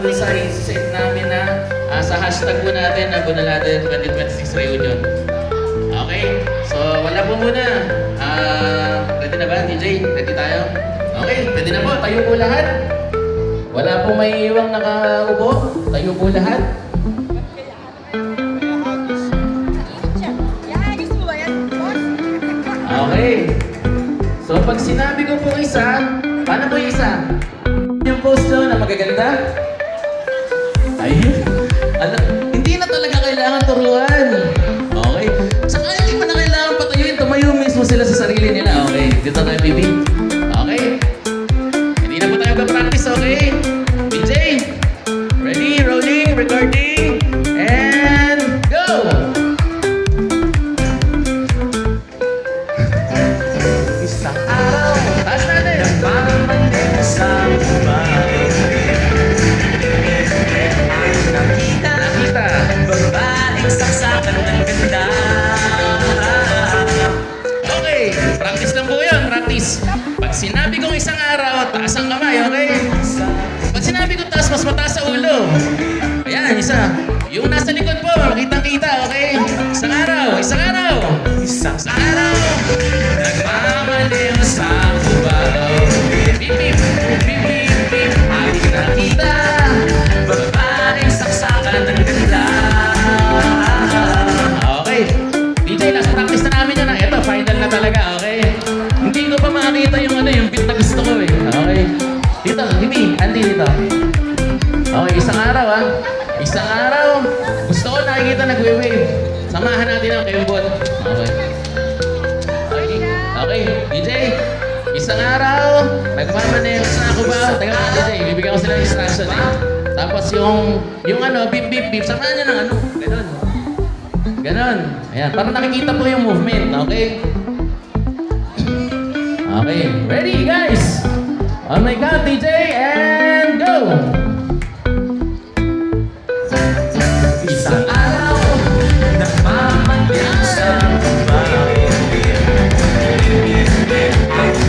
dun sa set namin na sa hashtag po natin na Bunalade 2026 Reunion. Okay? So, wala po muna. Ready na ba, DJ? Ready tayo? Okay, ready na po. Tayo po lahat. Wala pong may iwang nakaupo. Tayo po lahat. Okay. So, pag sinabi ko po isa, paano po yung isa? Yung post na magaganda? Ayun. Hindi na talaga kailangan turuan. Okay. Saka hindi mo na kailangan patayuin. Tumayo mismo sila sa sarili nila. Okay. Dito tayo, baby. Okay. Hindi na po tayo mag-practice. Okay. DJ. Ready, rolling, recording, and go! Isang araw. Taas natin. Pamandin sa bahay. Nakita. Babaeng saksakan ng ganda. Okay, practice lang po yun, practice. Pag sinabi kong isang araw, taas ang kamay, okay? Pag sinabi ko taas, mas mataas sa ulo. Ayan, isa. Yung nasa likod po, makitang-kita, okay? Isang araw, isang araw. Isang Isang araw. Nagmamaliw sa Cubao. Bip, bip, bip, bip, bip. Ating nakita. babaeng saksakan ng ganda. Okay. DJ, last practice na namin yan. Ito, final na talaga, okay? Hindi ko pa makakita yung yung beat na gusto ko eh. Okay. Dito, Bibi, Andy dito. Okay, isang araw Isang araw. Gusto ko nakikita nagwe-wave. Samahan natin ang kayumbot. Okay. Okay, DJ. Isang araw, nagmamaneho sa Cubao. Teka lang, DJ. Bibigyan ko sila ng instruction eh. Tapos yung bip, bip, bip. Samahan nyo ng ganon. Ganon. Ayan, para nakikita po yung movement, okay? Okay, ready guys? On my count, DJ, and go! Isang araw, nagmamandin sa bahay.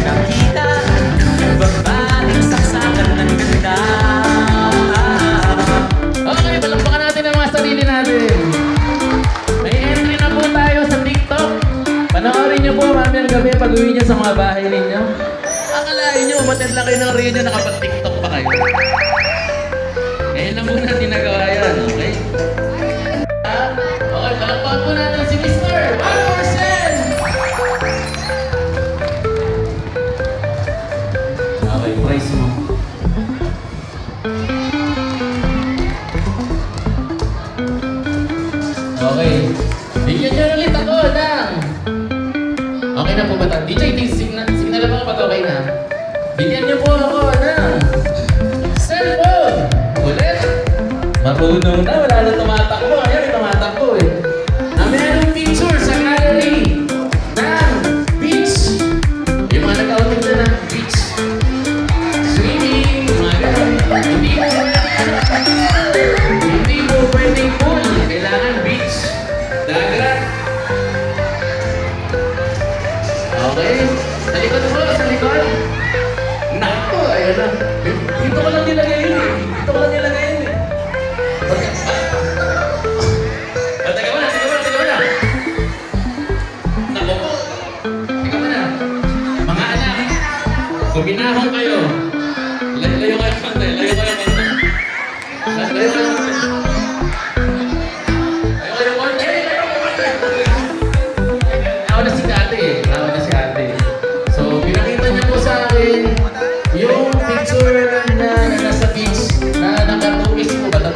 Nakita, babaeng saksakan ng ganda. Okay, palakpakan natin ang mga sarili natin. May entry na po tayo sa TikTok. Panoorin nyo po mamayang gabi pag uwi nyo sa mga bahay ninyo. Akalain nyo, umatid lang kayo ng radio, nakapag-TikTok pa kayo. Ngayon lang muna tinagawa yan, okay? Okay, palakpakan po natin si Mr. 1%! Okay, price mo. Okay. Bigyan nyo ulit ako ng... Okay na po ba ito? DJ, signal lang ako pag okay na. Bigyan nyo po ako ng... cellphone! Ulit! Marunong na, wala na tumatakbo. Ayaw, may tumatakbo eh. Na merong picture sa gallery ng beach. Yung mga nag-outing na ng beach. Swimming, mga ganun. Hindi po pwedeng pool. Kailangan beach. Dagat. Okay. Sa likod po, sa likod. Naku, ayun na. Dito ko lang nilagay yun eh. Dito ko lang nilagay yun eh. Teka muna. Naku po. Teka muna. Mga anak, kuminahon kayo. Layo kayo konti. Layo kayo konti. Ako na si ate. So, pinakita niya po sa akin yung picture na nasa beach na nakatumis po ba?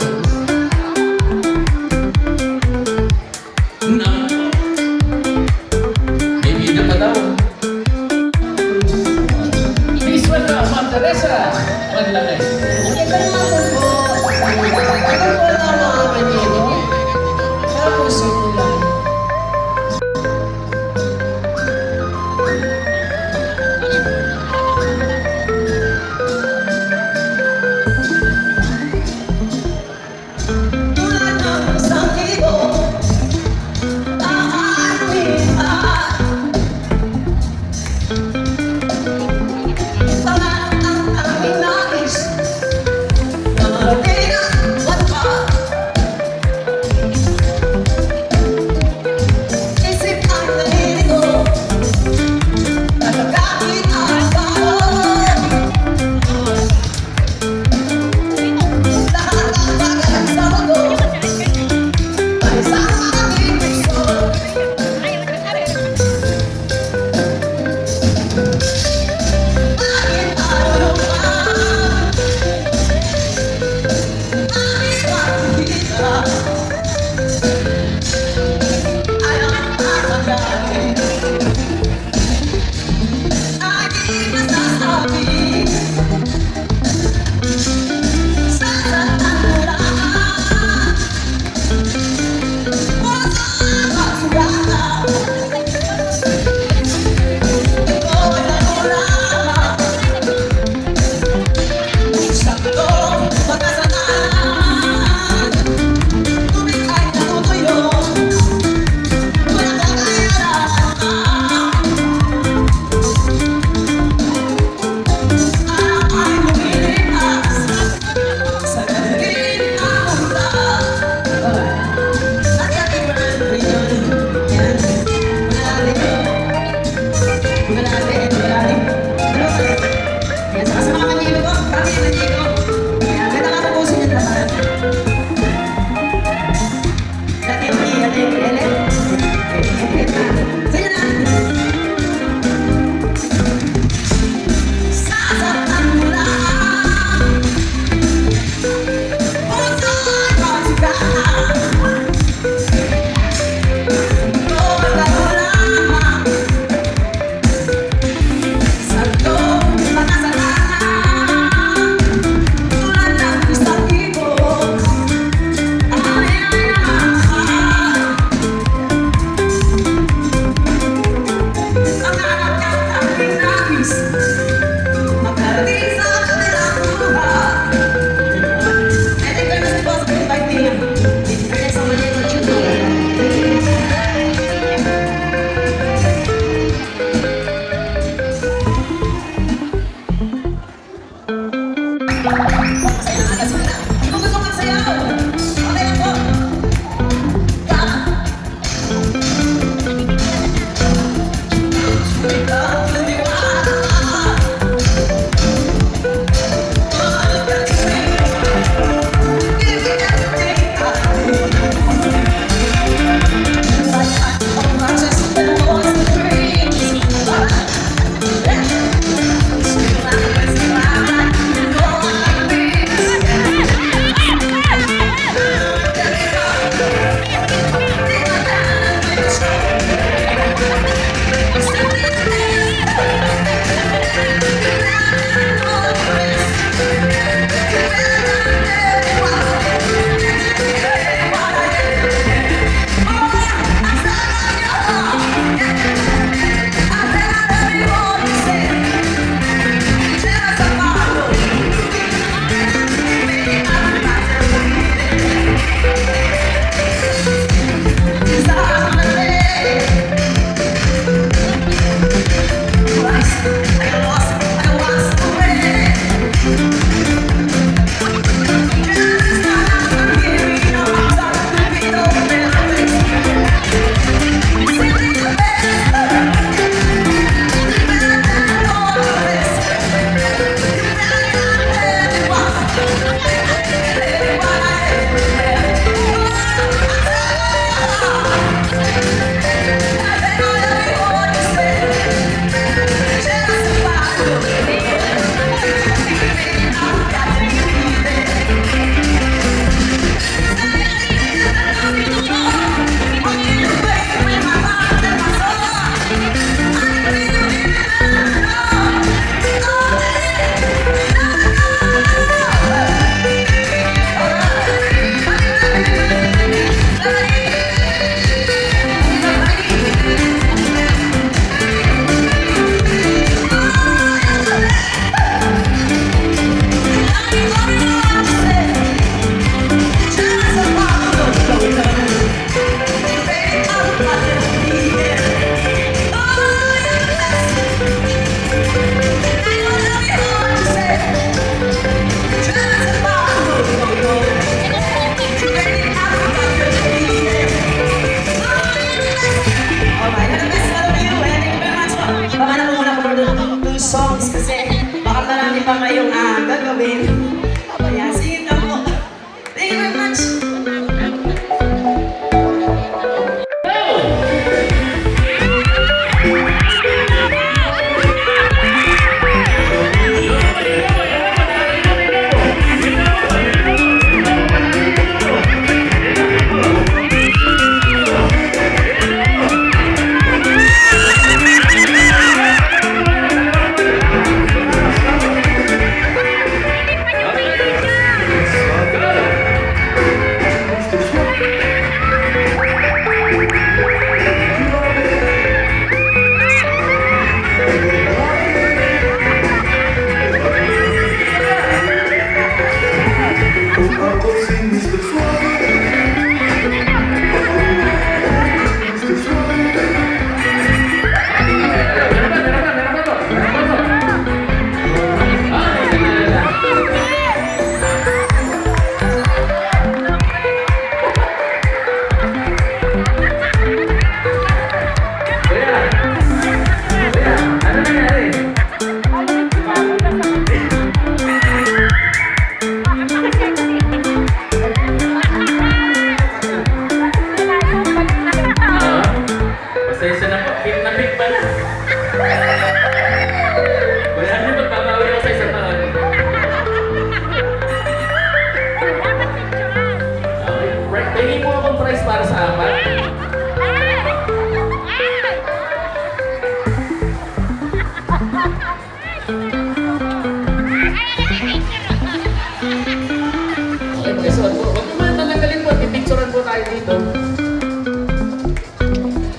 Okay, pakisuot po. Huwag naman tatanggalin po. Pipicturean po tayo dito.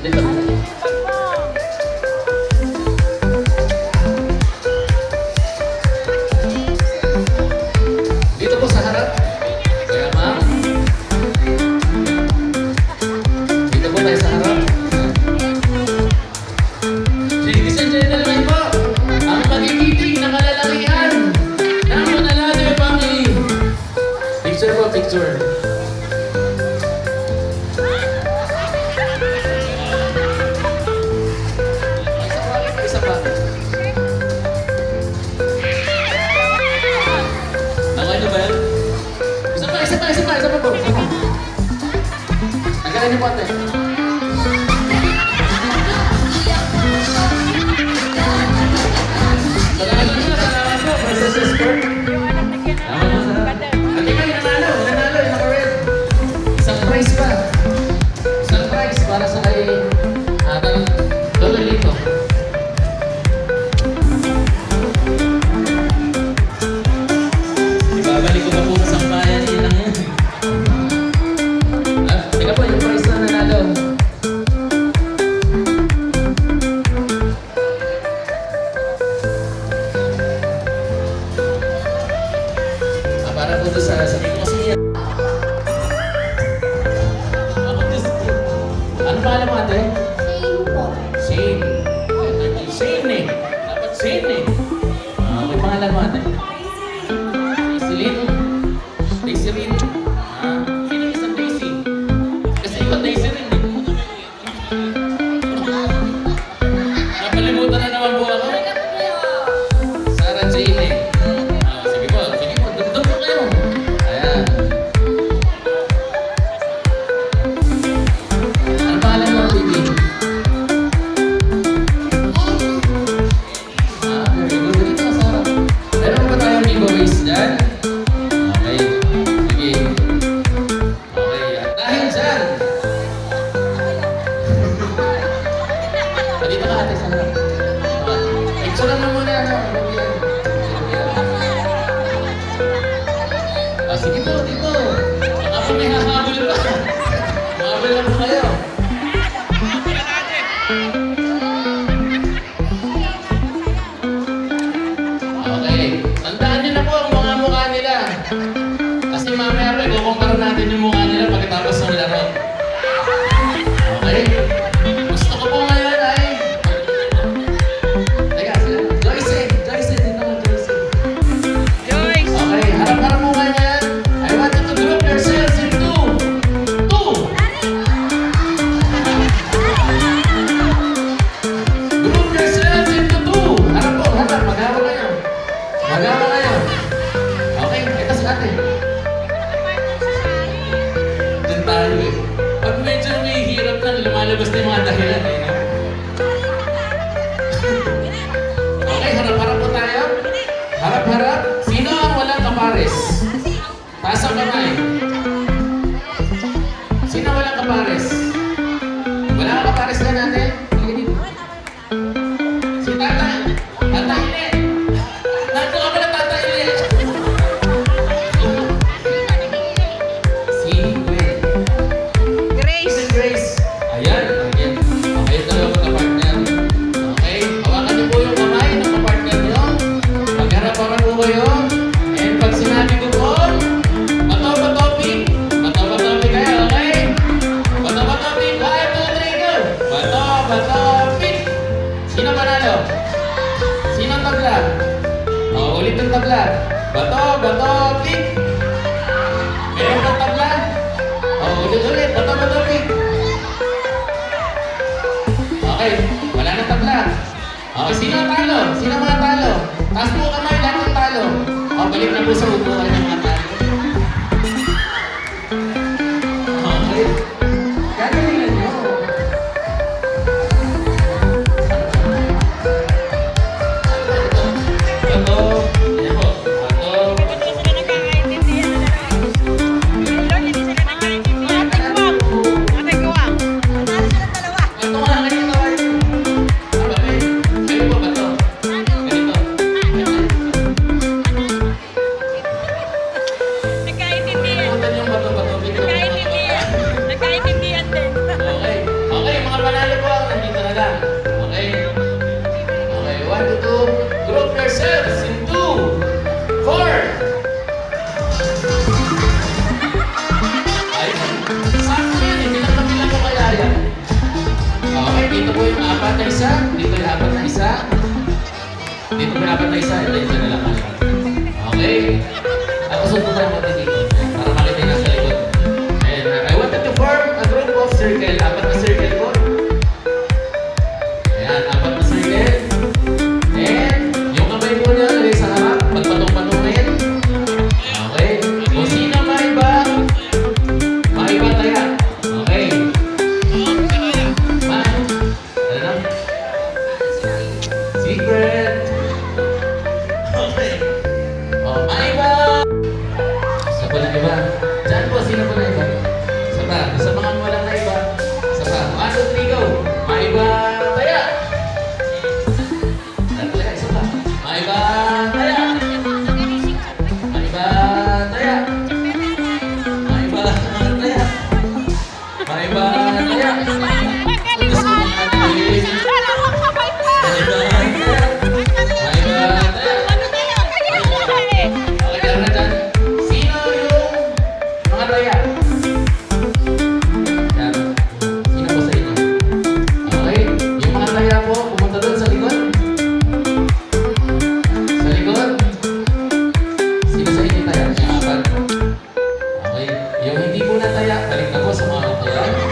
Dito. Dito po sa harap. Kaya ma'am. Dito po tayo sa harap. Ladies and gentlemen po, ang magigiting na kalalakihan ng Manalado family. Picture po, picture. Isa pa. Nakano ba yan? Isa pa po. Nagalan niyo po ate. Salamat po, Princess Escort. Salamat po sa... Ate kayo, nanalo, yung naka-red. Isang prize pa. Isang prize para sa kay... Lolo Lito. Ibabalik ko pa po sa sambayan ilang yan. Teka po, yung prize na nanalo. Para po doon sa sabi ko kasi yan. Ako Diyos ko. Ano pangalan mo ate? Shane. Letter D. Shane eh. Dapat Shane eh. Okay, pangalan mo ate? Daisylin. Daisylin. Sino yung isang Daisy? Kasi ikaw Daisy rin eh. Napalimutan na naman po ako. Sarah Jane eh. Sige po. Doon po kayo. Ayan. Ano pangalan mo, baby? Very good. Dito ka, Sarah. Meron ba tayong giveaways dyan? Okay. Sige. Okay. At dahil dyan. Dito ka ate, Sarah. Picturean mo muna. Sige po, dito. Baka po may hahabol pa. Hahabol lang po kayo. Okay. Tandaan niyo na po ang mga mukha nila. Kasi mamaya po, ikukumpara natin yung mukha nila pagkatapos ng laro. Okay? Gusto ko po ngayon ay... Teka, Joyce, dito naman Joyce. Okay, harap-harap mo ngayon. I want you to group yourselves in two. Group yourselves into two. Harap po, harap. Magawa kayo. Okay, ito si ate. Diyan tayo eh. Pag medyo may hirap na, lumalabas na yung mga dahilan eh. No? Okay, harap-harap po tayo. Harap-harap. Sino ang walang kapares? Taas ang kamay. Sino walang kapares? Wala kang kapares na natin? Sige dito. Si Tata. Tata Ile. Nandito ka pala Tata Ile. Si Gwen. Grace. Si Grace. Ayan. Okay, dalawa magka-partner. Okay. Hawakan niyo po yung kamay ng kapartner niyo. Magharap-harap po kayo. And pag sinabi ko po, bato-batopi kayo, okay? Bato-batopi, 1, 2, 3, go! Bato-batopi! Sino panalo? Sino ang tabla? Ulit ang tabla. Bato-batopi! Meron kang tabla? Ulit, bato-batopi! Okay, wala na tabla. Okay, sino ang talo? Sino mga talo? Taas po kamay, lahat ng talo. Balik na po sa upuan ng mga talo. Okay. Gagalingan nyo. Bato. Yan po. Bato. Hindi sila nagkakaintindihan na lang. Lord, hindi sila nagkakaintindihan. Ate Kuwang. Nanalo sila dalawa. Bato nga kayo tawag. Kayo po bato. Ganito. apat na isa. Dito yung apat na isa. Dito may apat na isa. Ito yung na lang kayo. Okay? Tapos sunod tayo mo dito. Para makita yung nasa likod. And I wanted to form a group of circle. Apat na circle po. Ayan, apat na circle. And yung kamay po niya ay sa harap. Magpatong-patungin. Okay? Kung sino maiba taya. Okay? Ma? Ano na? Secret. Okay. Oh, maiba! Isa po na iba. Diyan po, sino po na iba? Isa pa. Sa mga walang na iba. Isa pa. 1, 2, 3, go! Maiba taya! Isa pa. Maiba taya! Maiba taya! Maiba taya! Maiba taya! Okay, tara dyan. Sino yung mga taya? Yan. Sino po sa inyo? Okay. Yung mga taya po, pumunta doon sa likod. Sa likod. Sino sa inyo taya? Yung apat. Okay. Yung hindi po na taya, balik na po sa mga taya.